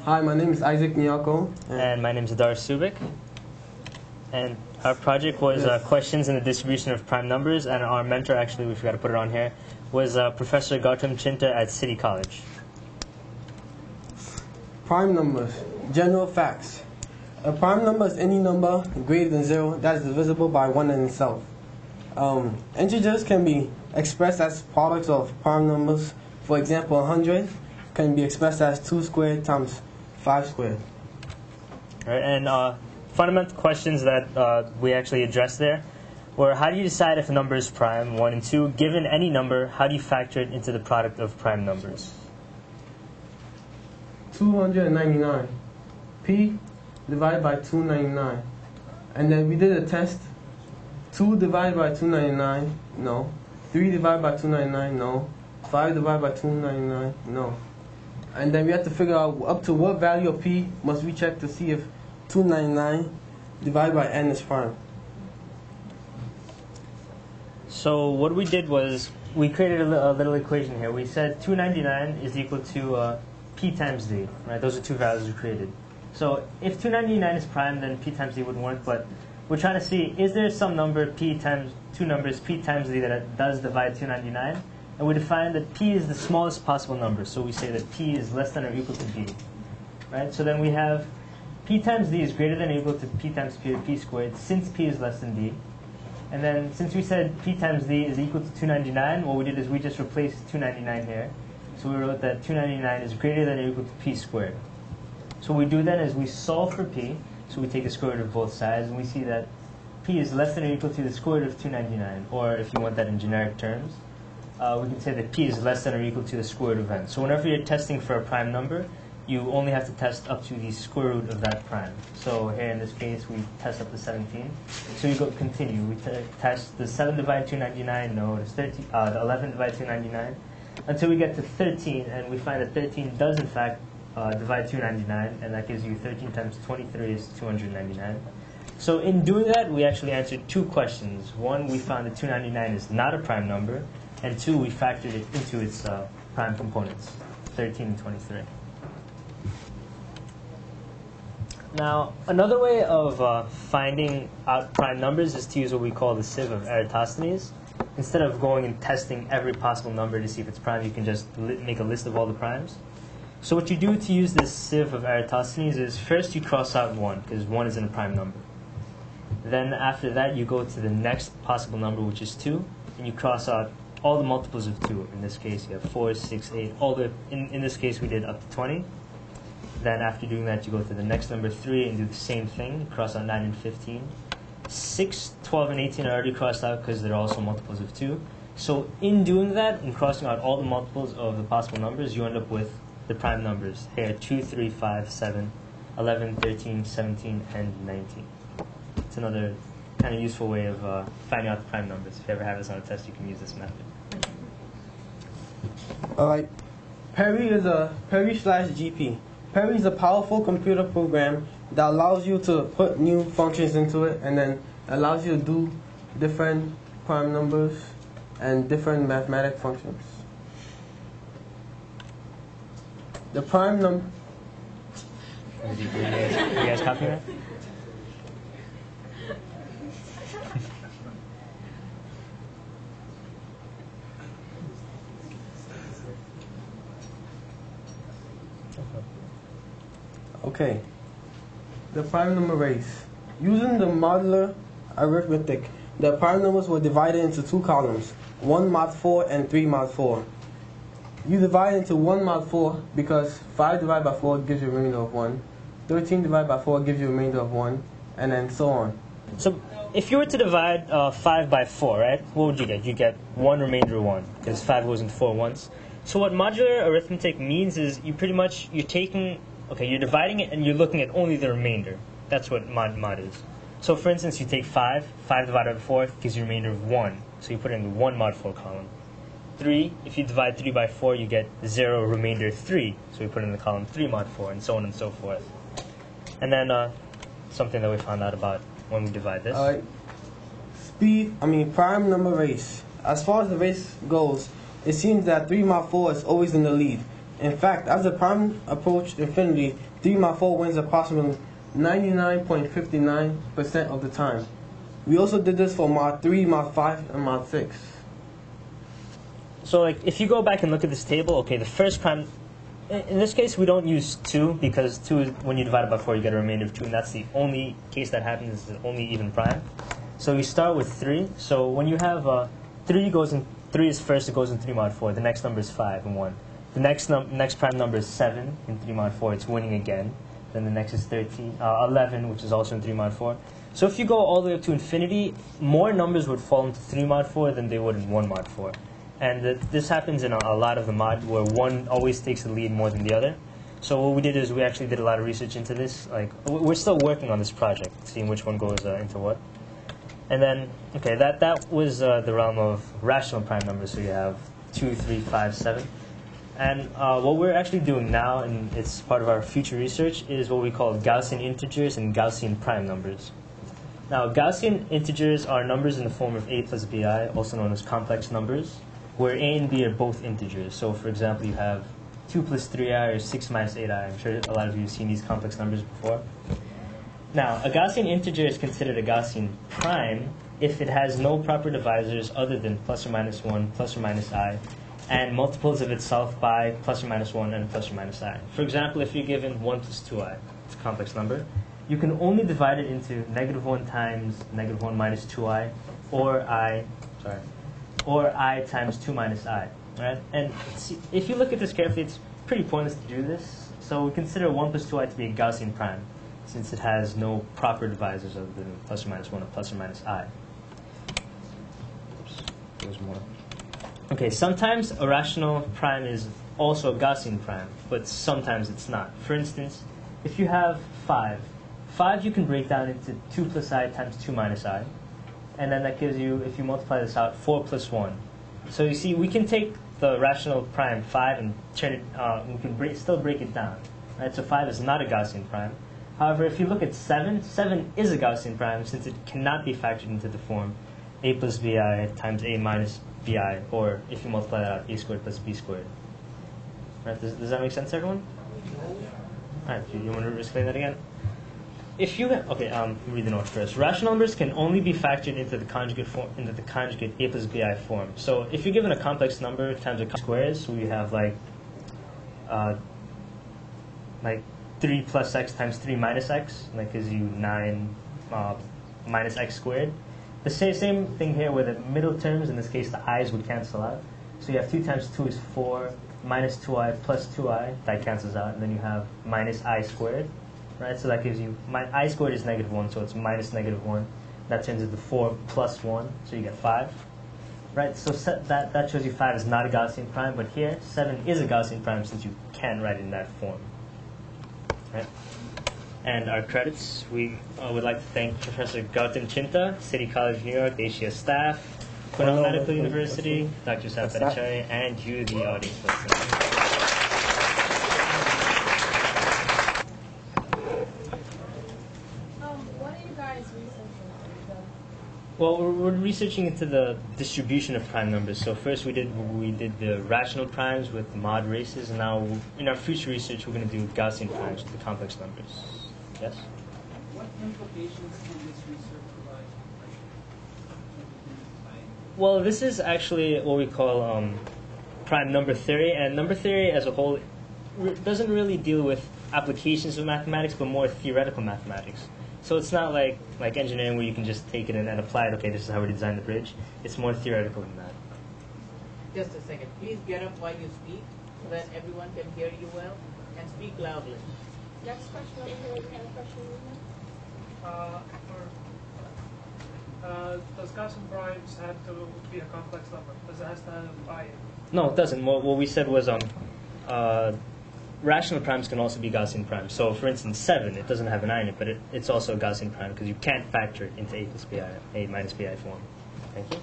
Hi, my name is Issac Nyarko. And my name is Adarsha Subick. And our project was questions in the distribution of prime numbers, and our mentor, actually, we forgot to put it on here, was Professor Gautam Chinta at City College. Prime numbers. General facts. A prime number is any number greater than 0 that is divisible by 1 in itself. Integers can be expressed as products of prime numbers. For example, 100 can be expressed as 2 squared times 5 squared. All right, and fundamental questions that we actually addressed there were: how do you decide if a number is prime, 1 and 2? Given any number, how do you factor it into the product of prime numbers? 299. P divided by 299. And then we did a test. 2 divided by 299, no. 3 divided by 299, no. 5 divided by 299, no. And then we have to figure out up to what value of P must we check to see if 299 divided by n is prime. So what we did was we created a little equation here. We said 299 is equal to P times D, right? Those are two values we created. So if 299 is prime, then P times D wouldn't work, but we're trying to see, is there some number P times two numbers P times D that does divide 299? And we define that P is the smallest possible number, so we say that P is less than or equal to D, right? So then we have P times D is greater than or equal to P times P or P squared, since P is less than D. And then since we said P times D is equal to 299, what we did is we just replaced 299 here. So we wrote that 299 is greater than or equal to P squared. So what we do then is we solve for P, so we take the square root of both sides, and we see that P is less than or equal to the square root of 299, or if you want that in generic terms, we can say that P is less than or equal to the square root of n. So whenever you're testing for a prime number, you only have to test up to the square root of that prime. So here in this case, we test up to 17. So you go continue. We test the 7 divided 299, no, it's 13, the 11 divided 299, until we get to 13, and we find that 13 does in fact divide 299, and that gives you 13 times 23 is 299. So in doing that, we actually answered two questions. One, we found that 299 is not a prime number, and two, we factored it into its prime components, 13 and 23. Now, another way of finding out prime numbers is to use what we call the sieve of Eratosthenes. Instead of going and testing every possible number to see if it's prime, you can just make a list of all the primes. So what you do to use this sieve of Eratosthenes is first you cross out 1, because 1 isn't a prime number. Then after that, you go to the next possible number, which is 2, and you cross out all the multiples of 2. In this case, you have 4, 6, 8, all the, in this case, we did up to 20. Then after doing that, you go to the next number 3 and do the same thing, cross out 9 and 15. 6, 12, and 18 are already crossed out because they're also multiples of 2. So in doing that, in crossing out all the multiples of the possible numbers, you end up with the prime numbers. Here, 2, 3, 5, 7, 11, 13, 17, and 19. It's another kind of useful way of finding out the prime numbers. If you ever have this on a test, you can use this method. Alright, Perry/GP. Perry is a powerful computer program that allows you to put new functions into it, and then allows you to do different prime numbers and different mathematic functions. The prime number. You guys copy that? Okay. The prime number race. Using the modular arithmetic, the prime numbers were divided into two columns, 1 mod 4 and 3 mod 4. You divide into 1 mod 4 because 5 divided by 4 gives you a remainder of 1. 13 divided by 4 gives you a remainder of 1, and then so on. So if you were to divide 5 by 4, right, what would you get? You get 1 remainder of 1, because 5 goes into 4 once. So what modular arithmetic means is you're taking, okay, you're dividing it and you're looking at only the remainder. That's what mod is. So for instance, you take 5 divided by 4 gives you a remainder of 1. So you put it in the 1 mod 4 column. 3, if you divide 3 by 4, you get 0 remainder 3. So we put it in the column 3 mod 4, and so on and so forth. And then something that we found out about when we divide this. Prime number race. As far as the race goes, it seems that 3 mod 4 is always in the lead. In fact, as the prime approached infinity, 3 mod 4 wins approximately 99.59% of the time. We also did this for mod 3, mod 5, and mod 6. So like if you go back and look at this table, okay, the first prime, in this case we don't use 2 because 2 is when you divide it by 4 you get a remainder of 2, and that's the only case that happens, is the only even prime. So we start with 3. So when you have 3 is first, it goes in 3 mod 4. The next number is 5 and 1. The next prime number is 7 in 3 mod 4. It's winning again. Then the next is 11, which is also in 3 mod 4. So if you go all the way up to infinity, more numbers would fall into 3 mod 4 than they would in 1 mod 4. And this happens in a lot of the mod where one always takes the lead more than the other. So what we did is we actually did a lot of research into this. Like we're still working on this project, seeing which one goes into what. And then, okay, that was the realm of rational prime numbers. So you have 2, 3, 5, 7. And what we're actually doing now, and it's part of our future research, is what we call Gaussian integers and Gaussian prime numbers. Now, Gaussian integers are numbers in the form of a plus bi, also known as complex numbers, where a and b are both integers. So, for example, you have 2 plus 3i or 6 minus 8i. I'm sure a lot of you have seen these complex numbers before. Now, a Gaussian integer is considered a Gaussian prime if it has no proper divisors other than plus or minus 1, plus or minus I, and multiples of itself by plus or minus 1 and plus or minus I. For example, if you're given 1 plus 2i, it's a complex number, you can only divide it into -1 times -1 minus 2i, or I times 2 minus I. Right? And see, if you look at this carefully, it's pretty pointless to do this. So we consider 1 plus 2i to be a Gaussian prime, since it has no proper divisors other than plus or minus 1 or plus or minus I. Oops, there's more. Okay, sometimes a rational prime is also a Gaussian prime, but sometimes it's not. For instance, if you have 5 you can break down into 2 plus I times 2 minus I. And then that gives you, if you multiply this out, 4 plus 1. So you see, we can take the rational prime 5 and turn it, we can still break it down. Right? So 5 is not a Gaussian prime. However, if you look at 7 is a Gaussian prime since it cannot be factored into the form a plus bi times a minus bi, or if you multiply that out, a squared plus b squared. Right? Does that make sense, everyone? All right, you want to explain that again? If you read the note first. Rational numbers can only be factored into the conjugate form, into the conjugate a plus bi form. So if you're given a complex number times a squares, so we have like 3 plus x times 3 minus x, and that gives you 9 minus x squared. The same thing here where the middle terms, in this case the i's would cancel out. So you have 2 times 2 is 4, minus 2i plus 2i, that cancels out, and then you have minus I squared. Right, so that gives you, I squared is -1, so it's minus -1. That turns into 4 plus 1, so you get 5. Right, so that shows you 5 is not a Gaussian prime, but here 7 is a Gaussian prime since you can write it in that form. Right. And our credits, we would like to thank Professor Gautam Chinta, City College of New York, the ACS staff, Cornell Medical University, Dr. Sapachari, and you, the audience listening. Well, we're researching into the distribution of prime numbers. So first we did the rational primes with the mod races, and now in our future research we're going to do Gaussian primes with the complex numbers. Yes? What implications can this research provide? Well, this is actually what we call prime number theory, and number theory as a whole doesn't really deal with applications of mathematics, but more theoretical mathematics. So it's not like engineering where you can just take it and apply it, okay, this is how we design the bridge. It's more theoretical than that. Just a second. Please get up while you speak so that everyone can hear you well, and speak loudly. Next question over here. You have a question, Does Gaussian primes have to be a complex number? Does it have to have I in it? No, it doesn't. What we said was rational primes can also be Gaussian primes. So, for instance, 7, it doesn't have an I in it, but it's also a Gaussian prime because you can't factor it into a plus bi, a minus bi form. Thank you.